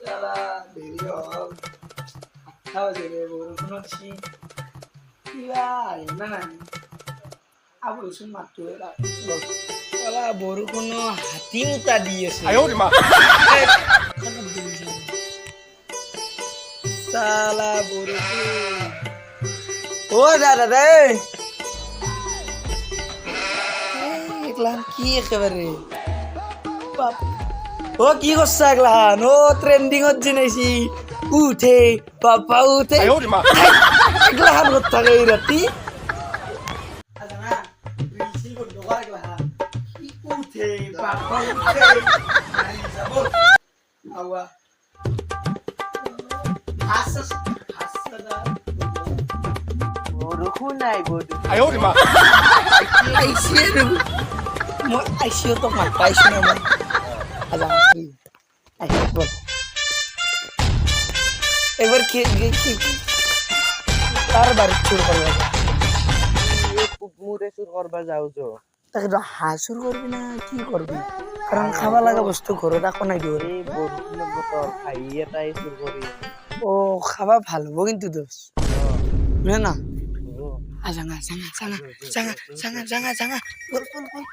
সালা দেরি হল খাওয়া যাবে বরফুন হচ্ছি কিবা না আবু রসুন মাত্র সালা বরফুন হাতি মুতা দিয়েছে সালা বরফুন ও দাদা রে এগুলা কি একেবারে ও কি করছে এগুলান ও ট্রেন্ডিং হচ্ছে নাকি উঠে বাবা উঠে এগুলান করতে থাকে এই রাতি উঠে বাবা উঠে আওয়া বৰষুণ নাই বৰষুণ মই আইসিও তো মাতাইছি না মই বল এবার কি তার বাড়ি চুর করবে মুরে চুৰ কৰবা যাওঁ যো তাকে তো হাসুর করবি না কি করবি কারণ খাওয়া লাগা বস্তু ঘরে রাখো নাই দিও এই বৰষুণৰ বতৰ খাই এটাই চুৰ কৰি ও খাওয়া ভালো কিন্তু দোষ না না জাঙা জাঙা জাঙা জাঙা জাঙা জাঙা জাঙা বল বল বল